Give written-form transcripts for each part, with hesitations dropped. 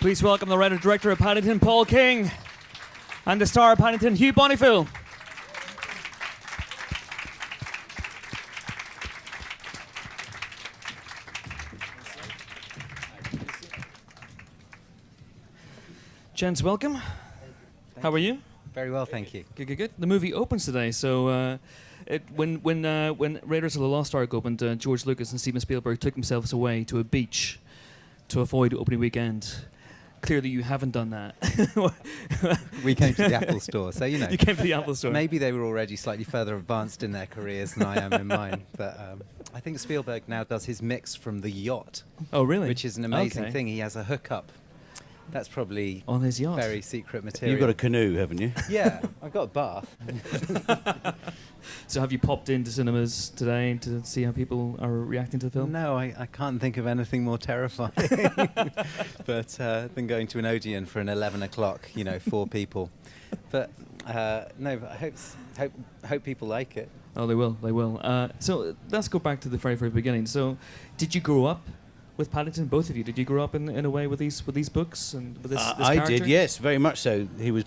Please welcome the writer-director of Paddington, Paul King, and the star of Paddington, Hugh Bonneville. Gents, welcome. How are you? Very well, thank you. Good, good, good. The movie opens today, so when Raiders of the Lost Ark opened, George Lucas and Steven Spielberg took themselves away to a beach to avoid opening weekend. Clearly, you haven't done that. We came to the Apple Store, so you know. You came to the Apple Store. Maybe they were already slightly further advanced in their careers than I am in mine, but I think Spielberg now does his mix from the yacht. Oh, really? Which is an amazing thing. He has a hookup. That's probably on his yacht. Very secret material. You've got a canoe, haven't you? Yeah, I've got a bath. So have you popped into cinemas today to see how people are reacting to the film? No, I can't think of anything more terrifying but than going to an Odeon for an 11 o'clock, 4 people. But no, but I hope people like it. Oh, they will. They will. So let's go back to the very, very beginning. So, did you grow up with Paddington, both of you? Did you grow up in a way with these books and with this I character? did, yes, very much so. He was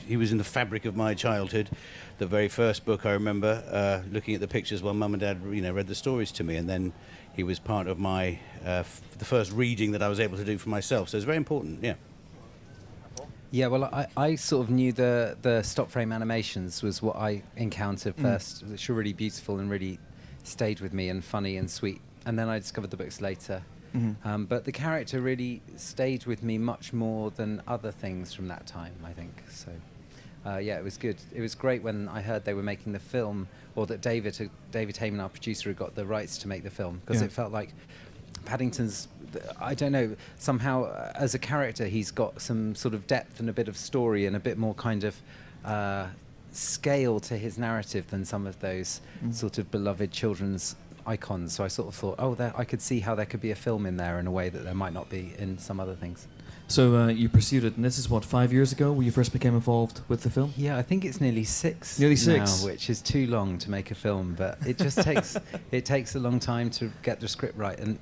he was in the fabric of my childhood. The very first book I remember looking at the pictures while Mum and Dad, read the stories to me, and then he was part of my the first reading that I was able to do for myself. So it's very important, yeah. Yeah, well, I sort of knew the stop frame animations was what I encountered first, which were really beautiful and really stayed with me and funny and sweet. And then I discovered the books later. Mm-hmm. But the character really stayed with me much more than other things from that time, I think. So, yeah, it was good. It was great when I heard they were making the film, or that David Heyman, our producer, had got the rights to make the film, because it felt like Paddington's, I don't know, somehow as a character he's got some sort of depth and a bit of story and a bit more kind of scale to his narrative than some of those sort of beloved children's icons. So I sort of thought, I could see how there could be a film in there in a way that there might not be in some other things. So you pursued it, and this is what, 5 years ago when you first became involved with the film? Yeah, I think it's nearly 6. Nearly 6, now, which is too long to make a film, but it just takes a long time to get the script right. And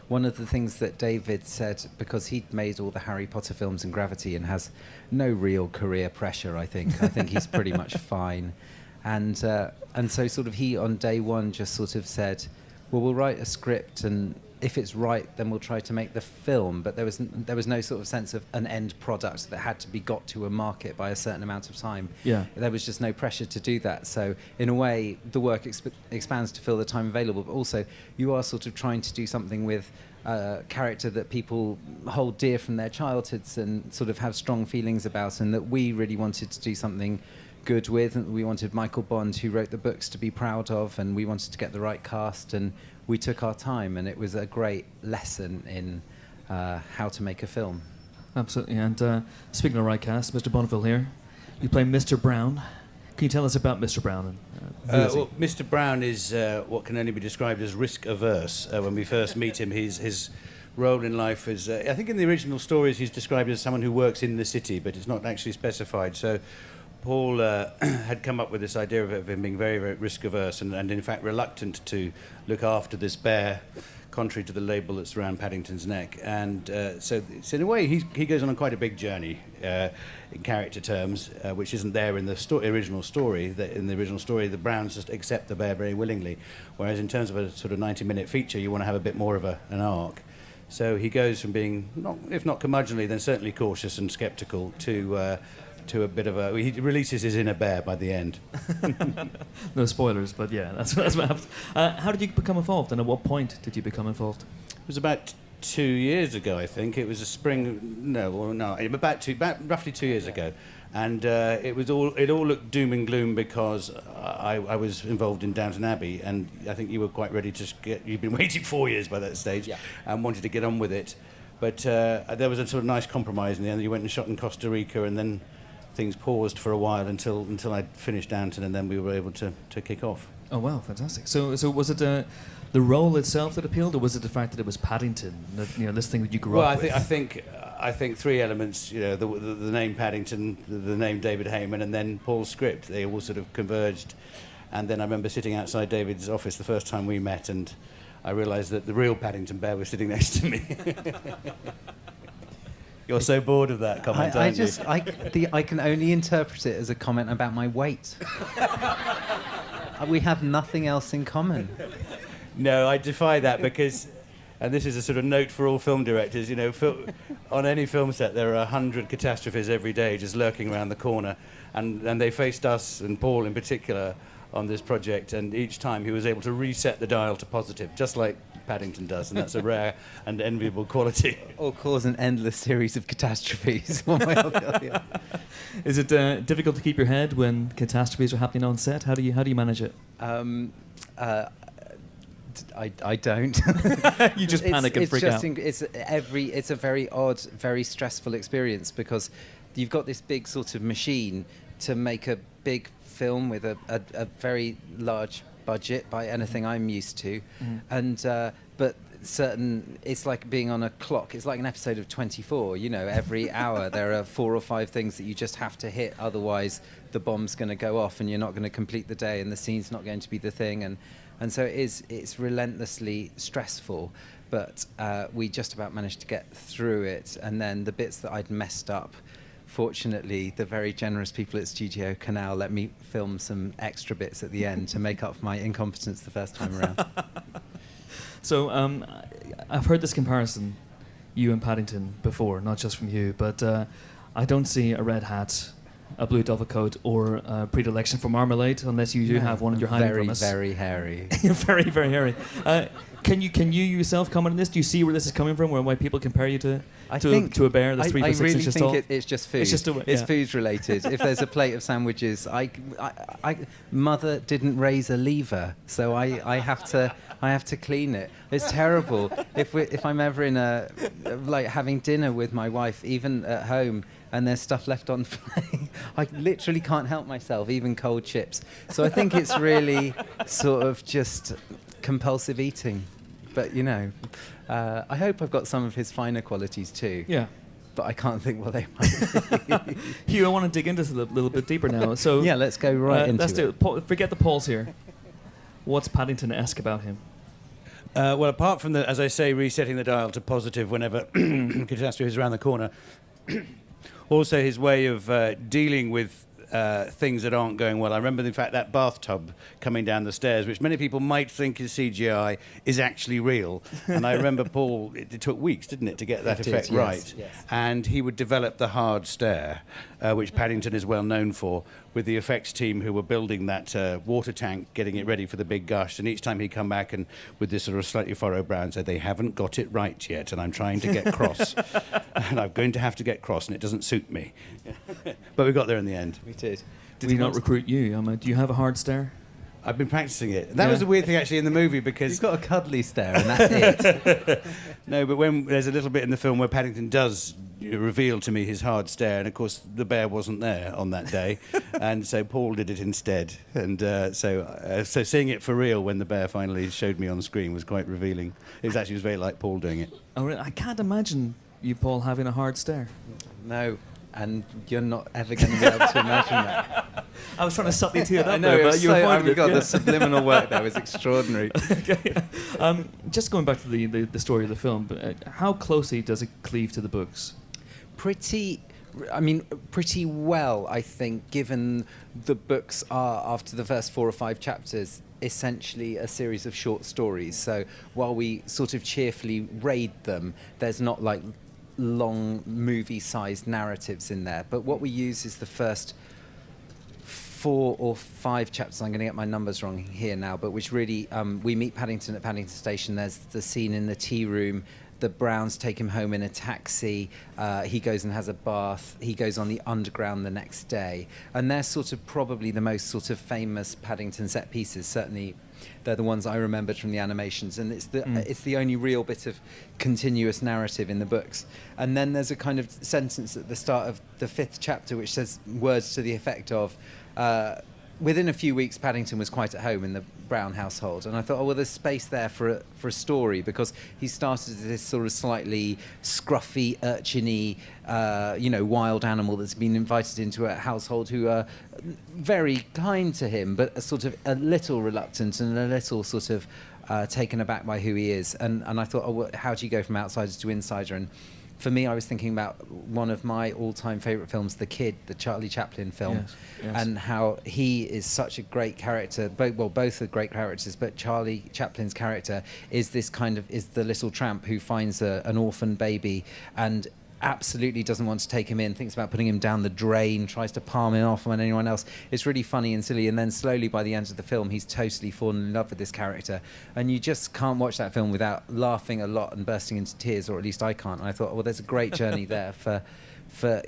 one of the things that David said, because he'd made all the Harry Potter films and Gravity and has no real career pressure, I think he's pretty much fine. And so sort of he on day one just sort of said, well, we'll write a script, and if it's right, then we'll try to make the film. But there was no sort of sense of an end product that had to be got to a market by a certain amount of time. Yeah. There was just no pressure to do that. So in a way, the work expands to fill the time available. But also, you are sort of trying to do something with a character that people hold dear from their childhoods and sort of have strong feelings about, and that we really wanted to do something good with. And we wanted Michael Bond, who wrote the books, to be proud of, and we wanted to get the right cast, and we took our time, and it was a great lesson in how to make a film. Absolutely. And speaking of right cast, Mr. Bonneville here, you play Mr. Brown. Can you tell us about Mr. Brown? Well, Mr. Brown is what can only be described as risk-averse. When we first meet him, his role in life is, I think in the original stories he's described as someone who works in the city, but it's not actually specified. So Paul had come up with this idea of him being very, very risk-averse and in fact reluctant to look after this bear, contrary to the label that's around Paddington's neck. And so in a way, he goes on quite a big journey in character terms, which isn't there in the original story. In the original story, the Browns just accept the bear very willingly, whereas in terms of a sort of 90-minute feature, you want to have a bit more of an arc. So he goes from being, if not curmudgeonly, then certainly cautious and sceptical to a bit of a... He releases his inner bear by the end. No spoilers, but yeah, that's what happens. How did you become involved, and at what point did you become involved? It was about 2 years ago, I think. It was a spring... about roughly 2 years ago. And it all looked doom and gloom because I was involved in Downton Abbey, and I think you were quite ready to you'd been waiting 4 years by that stage, and wanted to get on with it. But there was a sort of nice compromise in the end. You went and shot in Costa Rica, and then things paused for a while until I'd finished Downton, and then we were able to kick off. Oh wow, fantastic! So was it the role itself that appealed, or was it the fact that it was Paddington, this thing that you grew up with? Well, I think 3 elements. The name Paddington, the name David Heyman, and then Paul's script. They all sort of converged, and then I remember sitting outside David's office the first time we met, and I realised that the real Paddington bear was sitting next to me. You're so bored of that comment, aren't you? I can only interpret it as a comment about my weight. We have nothing else in common. No, I defy that because, and this is a sort of note for all film directors, you know, on any film set there are 100 catastrophes every day just lurking around the corner, and they faced us, and Paul in particular, on this project, and each time he was able to reset the dial to positive, just like Paddington does, and that's a rare and enviable quality. Or cause an endless series of catastrophes. One way or the other. Is it difficult to keep your head when catastrophes are happening on set? How do you manage it? I don't. You just panic and freak out. It's a very odd, very stressful experience because you've got this big sort of machine to make a big film with a very large budget by anything I'm used to, and but it's like being on a clock. It's like an episode of 24. You know, every hour there are 4 or 5 things that you just have to hit, otherwise the bomb's going to go off and you're not going to complete the day and the scene's not going to be the thing, and so it's relentlessly stressful, but we just about managed to get through it. And then the bits that I'd messed up, fortunately, the very generous people at Studio Canal let me film some extra bits at the end to make up for my incompetence the first time around. So I've heard this comparison, you and Paddington, before, not just from you, but I don't see a red hat, a blue duffel coat, or a predilection for marmalade, unless you do have one and you're hiding from us. Very hairy. Very, very hairy. Can you yourself comment on this? Do you see where this is coming from, why people compare you to a bear that's 3 foot 6 inches tall? I really think it's just food. It's food related. If there's a plate of sandwiches, mother didn't raise a lever, so I have to clean it. It's terrible. If I'm ever in having dinner with my wife, even at home, and there's stuff left on the plate, I literally can't help myself, even cold chips. So I think it's really sort of just compulsive eating. But, you know, I hope I've got some of his finer qualities too. Yeah. But I can't think what they might be. Hugh, I want to dig into this a little bit deeper now. So yeah, let's go right into let's it. Forget the Pauls here. What's Paddington-esque about him? Well, apart from as I say, resetting the dial to positive whenever catastrophe is around the corner, also his way of dealing with things that aren't going well. I remember, in fact, that bathtub coming down the stairs, which many people might think is CGI, is actually real. And I remember Paul, it took weeks, didn't it, to get that effect right. Yes. And he would develop the hard stare, which Paddington is well known for, with the effects team who were building that water tank, getting it ready for the big gush. And each time he'd come back and with this sort of slightly furrowed brow and say, they haven't got it right yet, and I'm trying to get cross. And I'm going to have to get cross, and it doesn't suit me. But we got there in the end. We did. Did he not recruit you? Do you have a hard stare? I've been practicing it. That was the weird thing, actually, in the movie, because... You've got a cuddly stare, and that's it. No, but when there's a little bit in the film where Paddington does reveal to me his hard stare, and, of course, the bear wasn't there on that day, and so Paul did it instead. And so seeing it for real when the bear finally showed me on the screen was quite revealing. It was very like Paul doing it. Oh, really? I can't imagine you, Paul, having a hard stare. No. And you're not ever going to be able to imagine that. I was trying to subtly tee it up. I know, there, but you were fine with it. The subliminal work there was extraordinary. Okay. Just going back to the story of the film, how closely does it cleave to the books? Pretty well, I think, given the books are, after the first 4 or 5 chapters, essentially a series of short stories. So while we sort of cheerfully raid them, there's not like long movie-sized narratives in there, but what we use is the first 4 or 5 chapters. I'm going to get my numbers wrong here now, but which really we meet Paddington at Paddington Station. There's the scene in the tea room. The Browns take him home in a taxi. He goes and has a bath. He goes on the Underground the next day, and they're sort of probably the most sort of famous Paddington set pieces. Certainly they're the ones I remembered from the animations, and it's the only real bit of continuous narrative in the books. And then there's a kind of sentence at the start of the 5th chapter which says words to the effect of, within a few weeks Paddington was quite at home in the Brown household. And I thought, oh, well, there's space there for a story, because he started as this sort of slightly scruffy, urchiny, wild animal that's been invited into a household who are very kind to him, but sort of a little reluctant and a little sort of taken aback by who he is. And I thought, oh, well, how do you go from outsider to insider? And for me, I was thinking about one of my all-time favourite films, The Kid, the Charlie Chaplin film, and how he is such a great character. Both are great characters, but Charlie Chaplin's character is the little tramp who finds an orphan baby and absolutely doesn't want to take him in, thinks about putting him down the drain, tries to palm him off on anyone else. It's really funny and silly, and then slowly by the end of the film he's totally fallen in love with this character, and you just can't watch that film without laughing a lot and bursting into tears, or at least I can't. And I thought, well, there's a great journey there for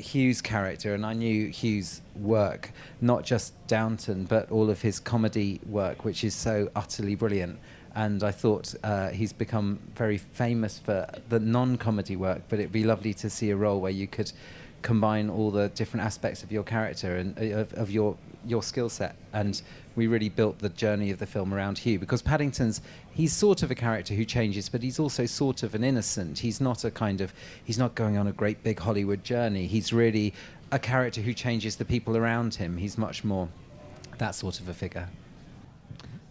Hugh's character, and I knew Hugh's work, not just Downton but all of his comedy work, which is so utterly brilliant. And I thought he's become very famous for the non-comedy work, but it'd be lovely to see a role where you could combine all the different aspects of your character and of your skill set. And we really built the journey of the film around Hugh, because he's sort of a character who changes, but he's also sort of an innocent. He's not going on a great big Hollywood journey. He's really a character who changes the people around him. He's much more that sort of a figure.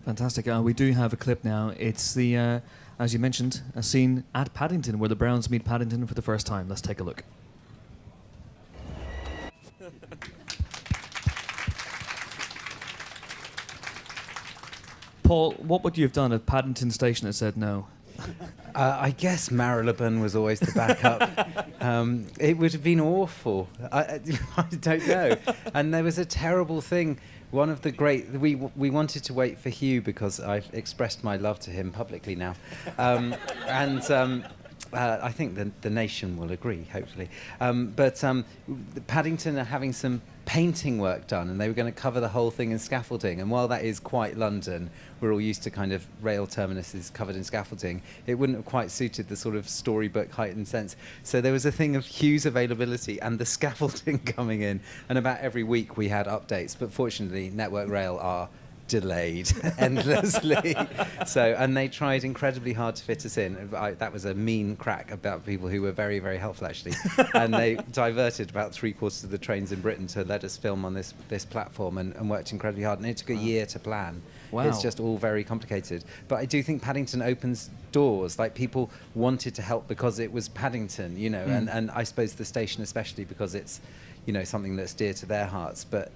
Fantastic. We do have a clip now. It's the, as you mentioned, a scene at Paddington where the Browns meet Paddington for the first time. Let's take a look. Paul, what would you have done if Paddington Station had said no? I guess Marylebone was always the backup. It would have been awful. I don't know. And there was a terrible thing. One of the we wanted to wait for Hugh because I've expressed my love to him publicly now, I think the nation will agree, hopefully. But Paddington are having some painting work done, and they were going to cover the whole thing in scaffolding. And while that is quite London, we're all used to kind of rail terminuses covered in scaffolding, it wouldn't have quite suited the sort of storybook heightened sense. So there was a thing of Hugh's availability and the scaffolding coming in, and about every week we had updates. But fortunately, Network Rail are delayed endlessly. And they tried incredibly hard to fit us in. That was a mean crack about people who were very, very helpful, actually. And they diverted about 3/4 of the trains in Britain to let us film on this platform, and worked incredibly hard. And it took a year to plan. Wow. It's just all very complicated. But I do think Paddington opens doors. Like, people wanted to help because it was Paddington, and I suppose the station especially, because it's, something that's dear to their hearts. But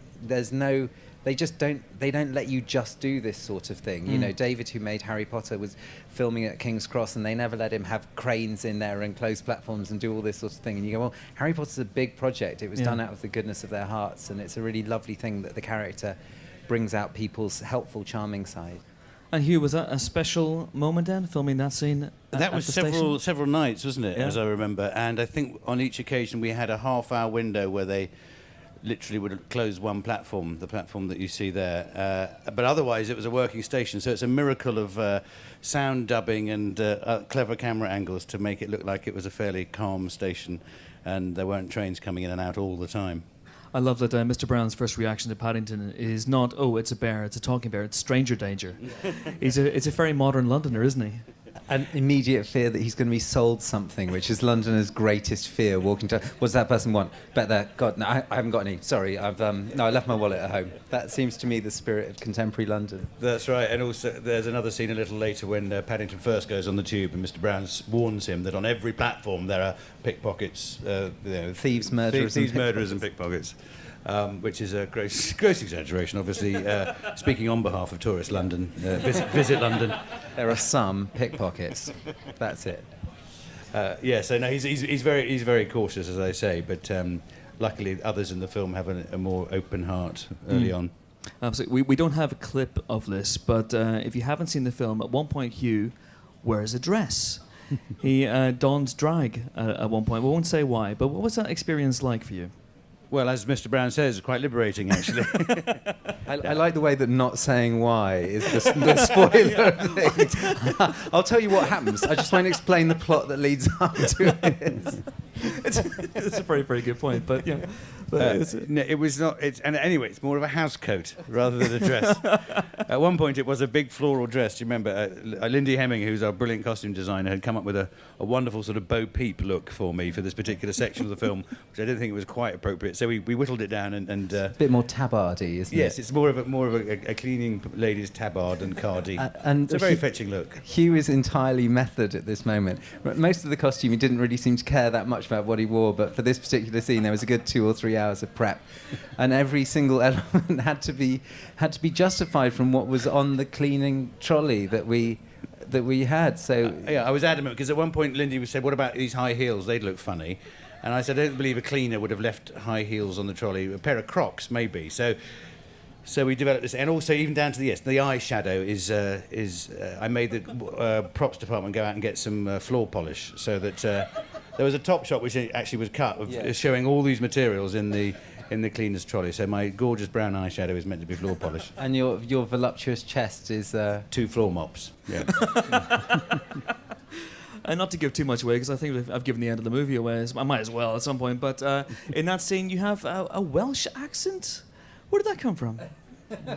they don't let you just do this sort of thing. David, who made Harry Potter, was filming at King's Cross, and they never let him have cranes in there and closed platforms and do all this sort of thing. And you go, well, Harry Potter's a big project. It was done out of the goodness of their hearts, and it's a really lovely thing that the character brings out people's helpful, charming side. And Hugh, was that a special moment then, filming that scene? That was several nights, wasn't it? Yeah. As I remember. And I think on each occasion we had a half-hour window where they literally would close one platform, the platform that you see there. But otherwise, it was a working station. So it's a miracle of sound dubbing and clever camera angles to make it look like it was a fairly calm station, and there weren't trains coming in and out all the time. I love that Mr. Brown's first reaction to Paddington is not, oh, it's a bear, it's a talking bear, it's stranger danger. It's a very modern Londoner, isn't he? An immediate fear that he's going to be sold something, which is Londoner's greatest fear. Walking to, what does that person want? Bet there. God, no, I haven't got any. Sorry, I left my wallet at home. That seems to me the spirit of contemporary London. That's right. And also, there's another scene a little later when Paddington first goes on the tube, and Mr. Brown warns him that on every platform there are pickpockets, thieves, murderers, and pickpockets. Which is a gross exaggeration, obviously. Speaking on behalf of tourist London, visit London. There are some pickpockets. That's it. So no, he's very cautious, as I say. But luckily, others in the film have a more open heart early on. Absolutely. We don't have a clip of this, but if you haven't seen the film, at one point Hugh wears a dress. He dons drag at one point. We won't say why, but what was that experience like for you? Well, as Mr. Brown says, quite liberating, actually. I like the way that not saying why is the spoiler thing. I'll tell you what happens. I just won't explain the plot that leads up to it. It's a very, very good point, but yeah. No, it was not. And anyway, it's more of a house coat rather than a dress. At one point, it was a big floral dress. Do you remember? Lindy Hemming, who's our brilliant costume designer, had come up with a wonderful sort of Bo Peep look for me for this particular section of the film, which I didn't think was quite appropriate. So we whittled it down and a bit more tabardy, isn't it? Yes, it's more of a cleaning lady's tabard and cardi. And it's a very fetching look. Hugh is entirely method at this moment. Most of the costume he didn't really seem to care that much about what he wore, but for this particular scene, there was a good 2 or 3 hours of prep, and every single element had to be justified from what was on the cleaning trolley that we had. So yeah, I was adamant because at one point Lindy said, "What about these high heels? They'd look funny." And I said, "I don't believe a cleaner would have left high heels on the trolley. A pair of Crocs, maybe." So we developed this, and also even down to the eyeshadow is I made the props department go out and get some floor polish, so that there was a top shot which actually was cut of showing all these materials in the cleaner's trolley. So my gorgeous brown eyeshadow is meant to be floor polish. And your voluptuous chest is 2 floor mops. Yeah. And not to give too much away, because I think I've given the end of the movie away. I might as well at some point. But in that scene, you have a Welsh accent. Where did that come from?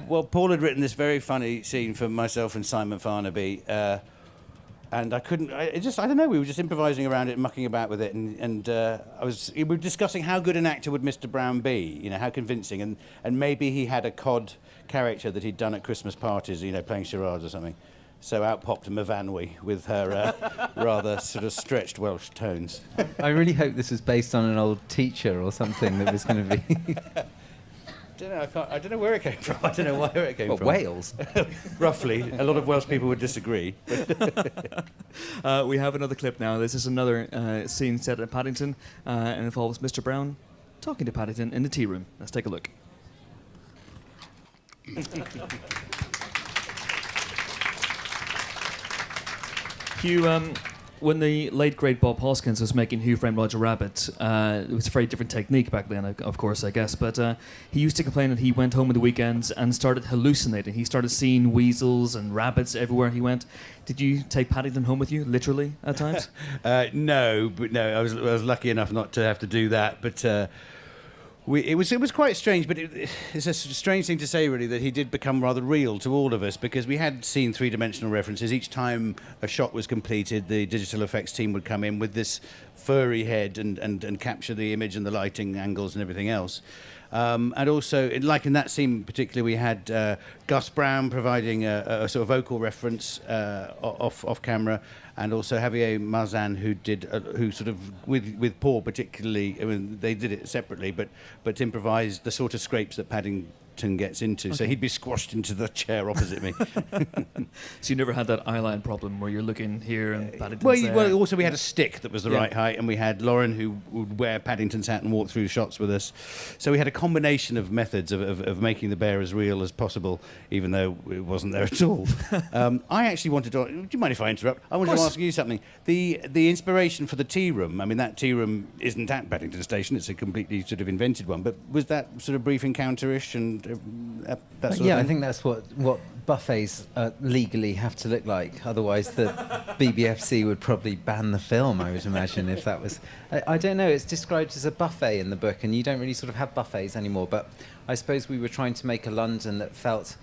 Well, Paul had written this very funny scene for myself and Simon Farnaby, and I couldn't. I don't know. We were just improvising around it, mucking about with it, and we were discussing how good an actor would Mr. Brown be. You know, how convincing, and maybe he had a cod character that he'd done at Christmas parties. You know, playing charades or something. So out popped Myfanwy with her rather sort of stretched Welsh tones. I really hope this was based on an old teacher or something that was going to be. I don't know where it came from. I don't know where it came from. Wales? Roughly. A lot of Welsh people would disagree. We have another clip now. This is another scene set at Paddington, and involves Mr. Brown talking to Paddington in the tea room. Let's take a look. Hugh, when the late great Bob Hoskins was making Who Framed Roger Rabbit, it was a very different technique back then, of course, I guess. But he used to complain that he went home on the weekends and started hallucinating. He started seeing weasels and rabbits everywhere he went. Did you take Paddington home with you, literally, at times? No, I was lucky enough not to have to do that. But it was quite strange, but it's a strange thing to say, really, that he did become rather real to all of us, because we had seen three-dimensional references. Each time a shot was completed, the digital effects team would come in with this furry head and capture the image and the lighting angles and everything else. And also, like in that scene particularly, we had Gus Brown providing a sort of vocal reference off camera, and also Javier Marzan, who sort of with Paul particularly. I mean, they did it separately, but improvised the sort of scrapes that Paddington gets into. Okay. So he'd be squashed into the chair opposite me. So you never had that eye line problem where you're looking here and Paddington's there? Well, also we had a stick that was the right height, and we had Lauren who would wear Paddington's hat and walk through shots with us. So we had a combination of methods of making the bear as real as possible, even though it wasn't there at all. I actually wanted to... Do you mind if I interrupt? I wanted to ask you something. The inspiration for the tea room, I mean, that tea room isn't at Paddington Station, it's a completely sort of invented one, but was that sort of brief encounter-ish and that sort of thing? I think that's what buffets legally have to look like. Otherwise, the BBFC would probably ban the film, I would imagine, if that was... I don't know, it's described as a buffet in the book, and you don't really sort of have buffets anymore, but I suppose we were trying to make a London that felt...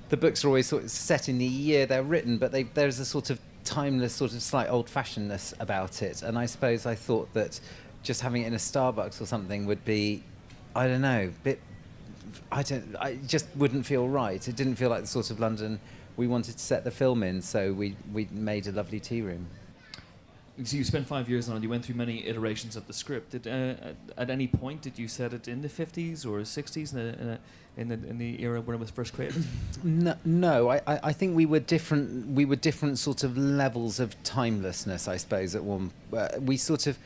The books are always sort of set in the year they're written, but there's a sort of timeless, sort of slight old-fashionedness about it, and I suppose I thought that just having it in a Starbucks or something would be, I don't know, I just wouldn't feel right. It didn't feel like the sort of London we wanted to set the film in, so we made a lovely tea room. So you spent 5 years on it. You went through many iterations of the script. At any point, did you set it in the 50s or 60s in the era when it was first created? No. I think we were different. We were different sort of levels of timelessness, I suppose. At one, we sort of.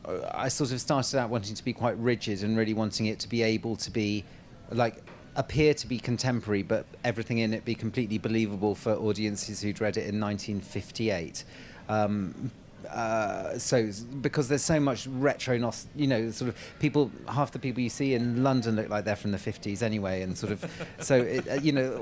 I sort of started out wanting to be quite rigid and really wanting it to be able to be, like, appear to be contemporary, but everything in it be completely believable for audiences who'd read it in 1958. So because there's so much retro, sort of people, half the people you see in London look like they're from the 50s anyway, and sort of, so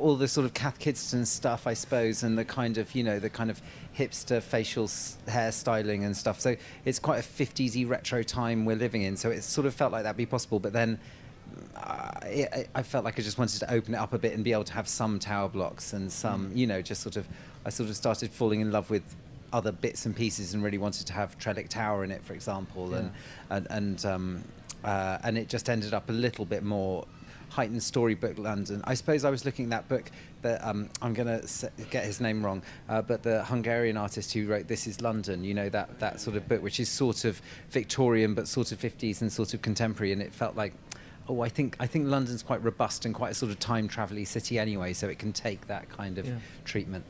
all the sort of Cath Kidston stuff, I suppose, and the kind of hipster facial hairstyling and stuff. So it's quite a 50s-y retro time we're living in. So it sort of felt like that'd be possible, but then I felt like I just wanted to open it up a bit and be able to have some tower blocks and some, I sort of started falling in love with other bits and pieces and really wanted to have Trellick Tower in it, for example, and it just ended up a little bit more heightened storybook London. I suppose I was looking at that book that I'm going to get his name wrong, but the Hungarian artist who wrote This Is London, you know, that sort of book, which is sort of Victorian but sort of 50s and sort of contemporary, and it felt like, I think London's quite robust and quite a sort of time travel-y city anyway, so it can take that kind of treatment.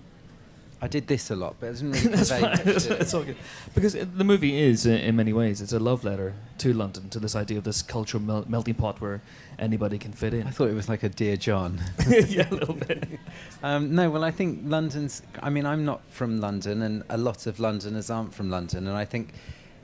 I did this a lot, but it doesn't really convey much, did it? It's all good. Because the movie is, in many ways, it's a love letter to London, to this idea of this cultural melting pot where anybody can fit in. I thought it was like a Dear John. Yeah, a little bit. No, well, I think I'm not from London, and a lot of Londoners aren't from London, and I think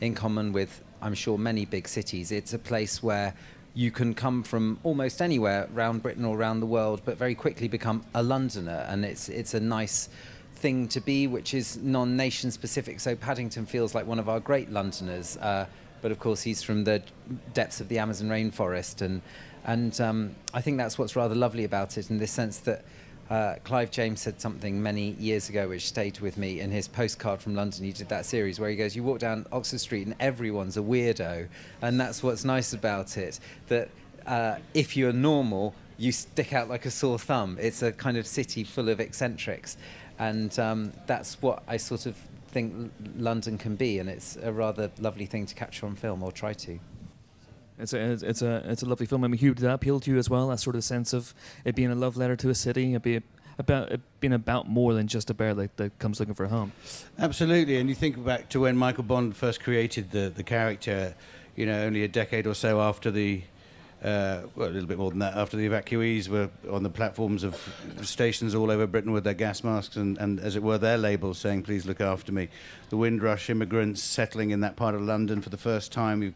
in common with, I'm sure, many big cities, it's a place where you can come from almost anywhere around Britain or around the world, but very quickly become a Londoner, and it's a nice thing to be, which is non-nation specific. So Paddington feels like one of our great Londoners, but of course he's from the depths of the Amazon rainforest, and I think that's what's rather lovely about it, in the sense that Clive James said something many years ago which stayed with me in his Postcard from London. He did that series where he goes, you walk down Oxford Street and everyone's a weirdo, and that's what's nice about it, that if you're normal, you stick out like a sore thumb. It's a kind of city full of eccentrics, and that's what I sort of think London can be, and it's a rather lovely thing to capture on film, or try to. It's a lovely film. I mean, Hugh, did that appeal to you as well? That sort of sense of it being a love letter to a city, it being about more than just a bear that comes looking for a home. Absolutely, and you think back to when Michael Bond first created the character, you know, only a decade or so after the, a little bit more than that, after the evacuees were on the platforms of stations all over Britain with their gas masks and as it were, their labels saying, please look after me. The Windrush immigrants settling in that part of London for the first time.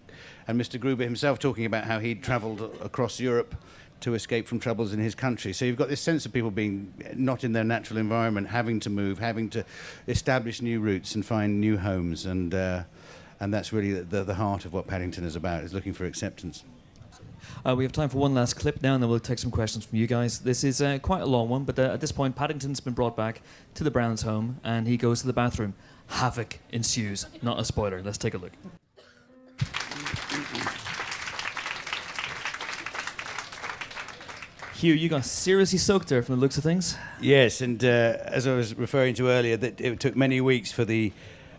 And Mr. Gruber himself talking about how he'd travelled across Europe to escape from troubles in his country. So you've got this sense of people being not in their natural environment, having to move, having to establish new routes and find new homes. And that's really the heart of what Paddington is about, is looking for acceptance. We have time for one last clip now, and then we'll take some questions from you guys. This is quite a long one, but at this point, Paddington's been brought back to the Browns' home, and he goes to the bathroom. Havoc ensues. Not a spoiler. Let's take a look. Hugh, you got seriously soaked there from the looks of things. Yes, and as I was referring to earlier, that it took many weeks for the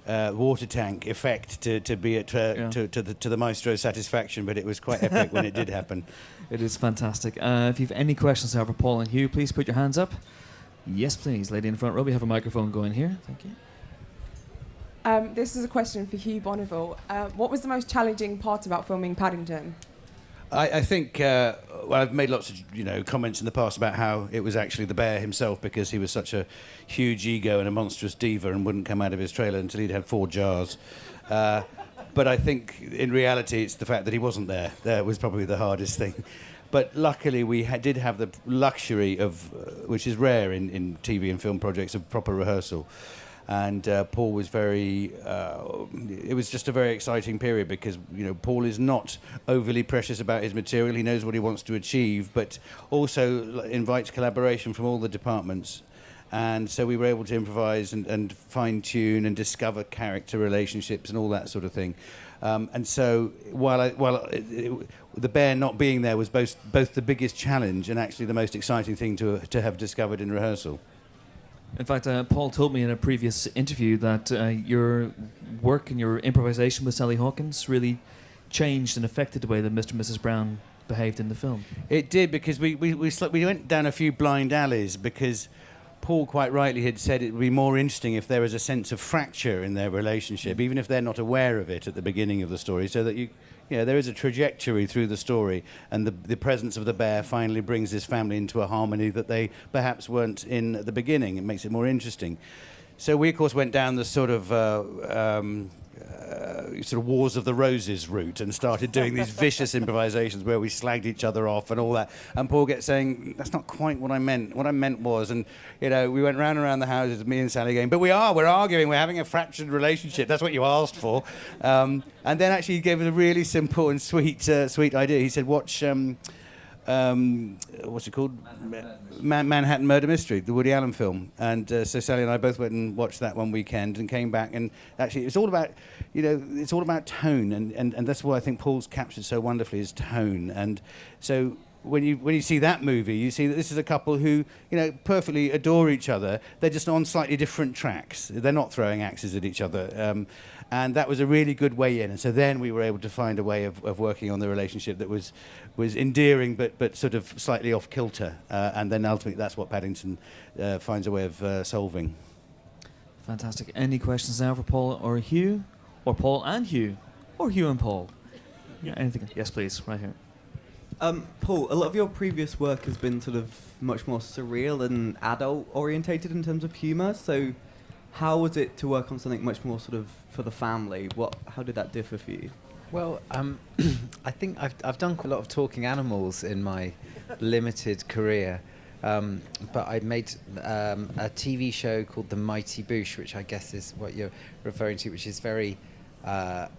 water tank effect to be at to the maestro's satisfaction, but it was quite epic when it did happen. It is fantastic. If you have any questions for Paul and Hugh, please put your hands up. Yes, please, lady in the front row. We have a microphone going here. Thank you. This is a question for Hugh Bonneville. What was the most challenging part about filming Paddington? I think, I've made lots of comments in the past about how it was actually the bear himself, because he was such a huge ego and a monstrous diva and wouldn't come out of his trailer until he'd had 4 jars. But I think in reality it's the fact that he wasn't there. That was probably the hardest thing. But luckily we did have the luxury of, which is rare in TV and film projects, of proper rehearsal. And Paul was it was just a very exciting period, because Paul is not overly precious about his material. He knows what he wants to achieve, but also invites collaboration from all the departments. And so we were able to improvise and fine-tune and discover character relationships and all that sort of thing. And so while the bear not being there was both the biggest challenge and actually the most exciting thing to have discovered in rehearsal. In fact, Paul told me in a previous interview that your work and your improvisation with Sally Hawkins really changed and affected the way that Mr. and Mrs. Brown behaved in the film. It did, because we went down a few blind alleys, because Paul quite rightly had said it would be more interesting if there was a sense of fracture in their relationship, even if they're not aware of it at the beginning of the story, so that there is a trajectory through the story, and the presence of the bear finally brings this family into a harmony that they perhaps weren't in at the beginning. It makes it more interesting. So we, of course, went down the sort of Wars of the Roses route and started doing these vicious improvisations where we slagged each other off and all that. And Paul kept saying, that's not quite what I meant. What I meant was, and we went round and round the houses, me and Sally going, but we're arguing, we're having a fractured relationship. That's what you asked for. And then actually he gave us a really simple and sweet idea. He said, watch, what's it called? Manhattan Murder Mystery, the Woody Allen film. And so Sally and I both went and watched that one weekend and came back, and actually it's all about, it's all about tone, and that's why I think Paul's captured so wonderfully, is tone. And so when you see that movie, you see that this is a couple who, perfectly adore each other. They're just on slightly different tracks. They're not throwing axes at each other. And that was a really good way in. And so then we were able to find a way of working on the relationship that was endearing but sort of slightly off kilter. And then ultimately that's what Paddington finds a way of solving. Fantastic. Any questions now for Paul or Hugh? Or Paul and Hugh? Or Hugh and Paul? Yeah, anything? Yes, please, right here. Paul, a lot of your previous work has been sort of much more surreal and adult orientated in terms of humour. So how was it to work on something much more sort of for the family? How did that differ for you? Well, I think I've done quite a lot of talking animals in my limited career, but I made a TV show called The Mighty Boosh, which I guess is what you're referring to, which is very...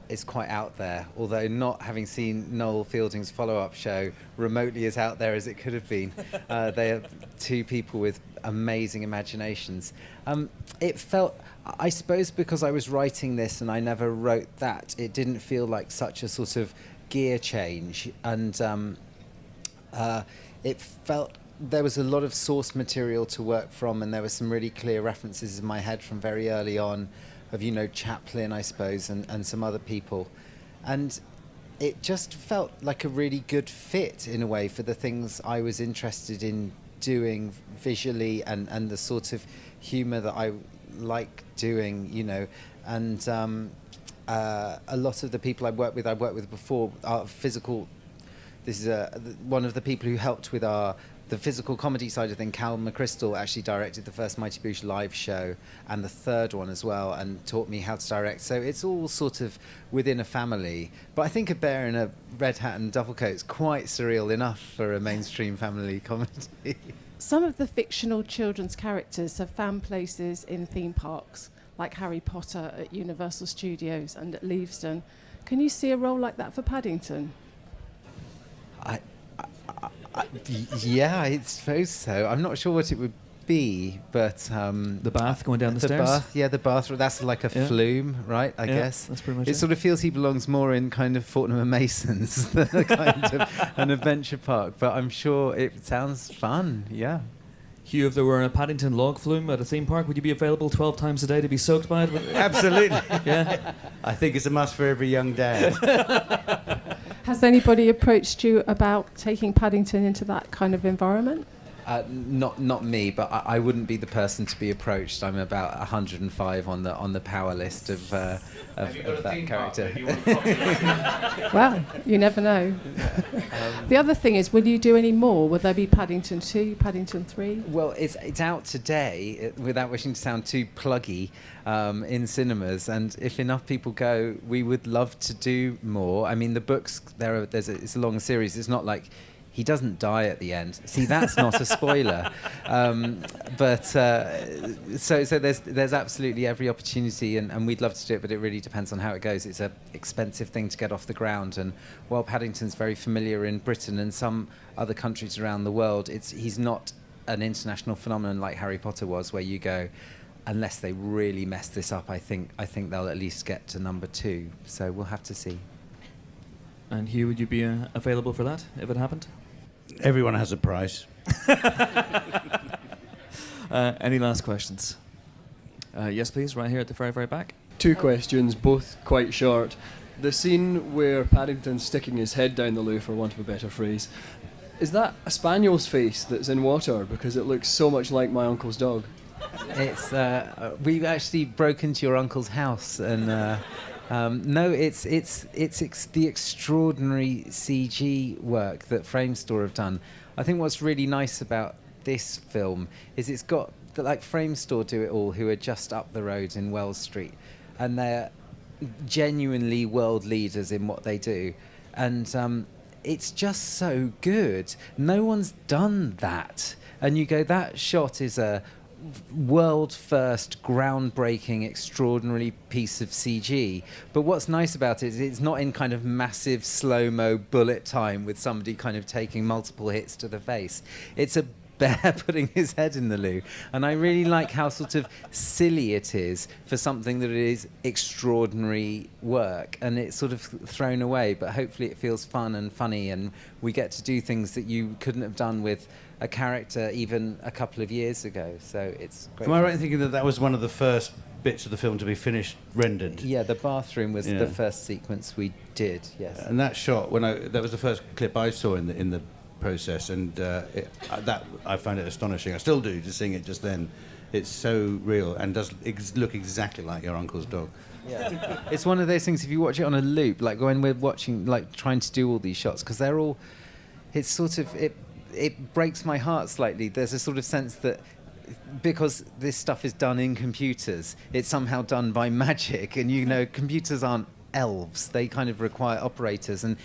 it's quite out there, although not having seen Noel Fielding's follow-up show remotely as out there as it could have been. They are two people with amazing imaginations. It felt, I suppose because I was writing this and I never wrote that, it didn't feel like such a sort of gear change, and it felt there was a lot of source material to work from, and there were some really clear references in my head from very early on of, Chaplin, I suppose, and some other people. And it just felt like a really good fit, in a way, for the things I was interested in doing visually and the sort of humour that I like doing, And a lot of the people I've worked with before are physical... This is one of the people who helped with the physical comedy side of things. Cal McChrystal actually directed the first Mighty Boosh live show and the third one as well, and taught me how to direct. So it's all sort of within a family. But I think a bear in a red hat and duffel coat is quite surreal enough for a mainstream family comedy. Some of the fictional children's characters have found places in theme parks, like Harry Potter at Universal Studios and at Leavesden. Can you see a role like that for Paddington? Yeah, I suppose so. I'm not sure what it would be, but... the bath going down the stairs? The bath. That's like a flume, right, I guess? That's pretty much it. Sort of feels he belongs more in kind of Fortnum and Mason's than a kind of an adventure park, but I'm sure it sounds fun, yeah. Hugh, if there were a Paddington log flume at a theme park, would you be available 12 times a day to be soaked by it? Absolutely. Yeah. I think it's a must for every young dad. Has anybody approached you about taking Paddington into that kind of environment? Not me, but I wouldn't be the person to be approached. I'm about 105 on the power list of that character. Well, you never know. The other thing is, will you do any more? Will there be Paddington 2, Paddington 3? Well, it's out today, without wishing to sound too pluggy, in cinemas, and if enough people go, we would love to do more. I mean, the books, it's a long series. It's not like he doesn't die at the end. See, that's not a spoiler. So there's absolutely every opportunity, and we'd love to do it, but it really depends on how it goes. It's an expensive thing to get off the ground, and while Paddington's very familiar in Britain and some other countries around the world, he's not an international phenomenon like Harry Potter was, where you go, unless they really mess this up, I think they'll at least get to number 2. So we'll have to see. And Hugh, would you be available for that if it happened? Everyone has a price. Any last questions? Yes, please, right here at the very, very back. 2 questions, both quite short. The scene where Paddington's sticking his head down the loo, for want of a better phrase, is that a spaniel's face that's in water? Because it looks so much like my uncle's dog. It's we've actually broken into your uncle's house, and no, it's the extraordinary CG work that Framestore have done. I think what's really nice about this film is it's got Framestore do it all, who are just up the road in Wells Street, and they're genuinely world leaders in what they do, and it's just so good. No one's done that, and you go, that shot is a world first, groundbreaking, extraordinary piece of CG. But what's nice about it is it's not in kind of massive slow-mo bullet time with somebody kind of taking multiple hits to the face. It's a bear putting his head in the loo. And I really like how sort of silly it is for something that is extraordinary work, and it's sort of thrown away, but hopefully it feels fun and funny, and we get to do things that you couldn't have done with a character even a couple of years ago. So it's great. Am I right in thinking that that was one of the first bits of the film to be finished rendered? Yeah, the bathroom was the first sequence we did, yes. And that shot, that was the first clip I saw in the process, and that I found it astonishing. I still do, just seeing it just then. It's so real and does look exactly like your uncle's dog. Yeah. It's one of those things, if you watch it on a loop, like when we're watching, like trying to do all these shots, because they're all, it's sort of, it breaks my heart slightly. There's a sort of sense that because this stuff is done in computers, it's somehow done by magic, and computers aren't elves. They kind of require operators, and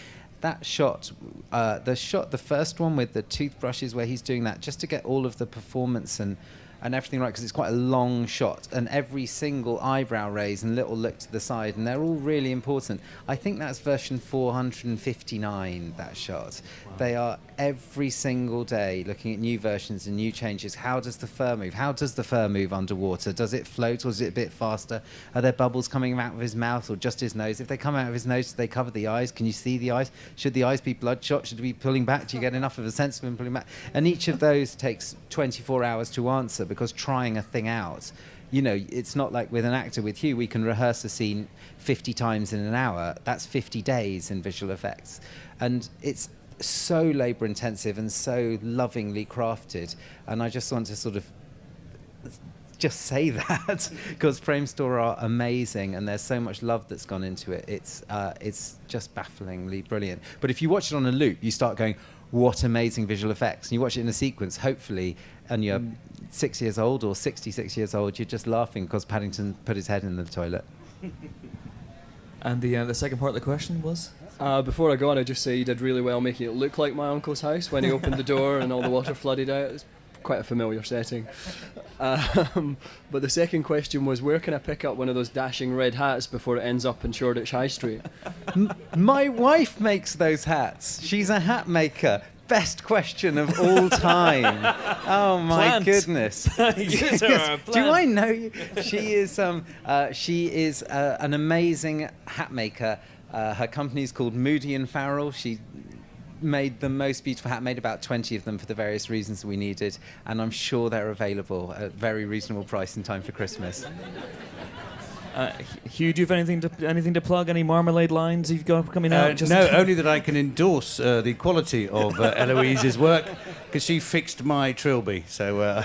that shot, the first one with the toothbrushes where he's doing that, just to get all of the performance and everything right, because it's quite a long shot, and every single eyebrow raise and little look to the side, and they're all really important. I think that's version 459, that shot. Wow. They are every single day looking at new versions and new changes. How does the fur move? How does the fur move underwater? Does it float, or is it a bit faster? Are there bubbles coming out of his mouth or just his nose? If they come out of his nose, do they cover the eyes? Can you see the eyes? Should the eyes be bloodshot? Should we be pulling back? Do you get enough of a sense of him pulling back? And each of those takes 24 hours to answer, because trying a thing out, it's not like with an actor. With Hugh, we can rehearse a scene 50 times in an hour. That's 50 days in visual effects, and it's so labour intensive and so lovingly crafted. And I just want to sort of just say that because Framestore are amazing, and there's so much love that's gone into it. It's just bafflingly brilliant. But if you watch it on a loop, you start going, what amazing visual effects. And you watch it in a sequence, hopefully, and you're 6 years old or 66 years old, you're just laughing because Paddington put his head in the toilet. And the second part of the question was? Before I go on, I just say you did really well making it look like my uncle's house when he opened the door and all the water flooded out. It's quite a familiar setting. But the second question was, where can I pick up one of those dashing red hats before it ends up in Shoreditch High Street? My wife makes those hats. She's a hat maker. Best question of all time. Oh my goodness! Yes. Do I know you? She is an amazing hat maker. Her company is called Moody and Farrell. She made the most beautiful hat, made about 20 of them for the various reasons we needed, and I'm sure they're available at a very reasonable price in time for Christmas. Hugh, do you have anything to plug? Any marmalade lines you've got coming out? No, only that I can endorse the quality of Eloise's work, because she fixed my trilby. So,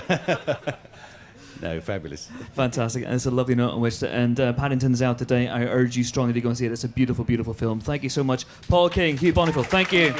no, fabulous. Fantastic. And it's a lovely note on which to end. Paddington's out today. I urge you strongly to go and see it. It's a beautiful, beautiful film. Thank you so much. Paul King, Hugh Bonneville, thank you.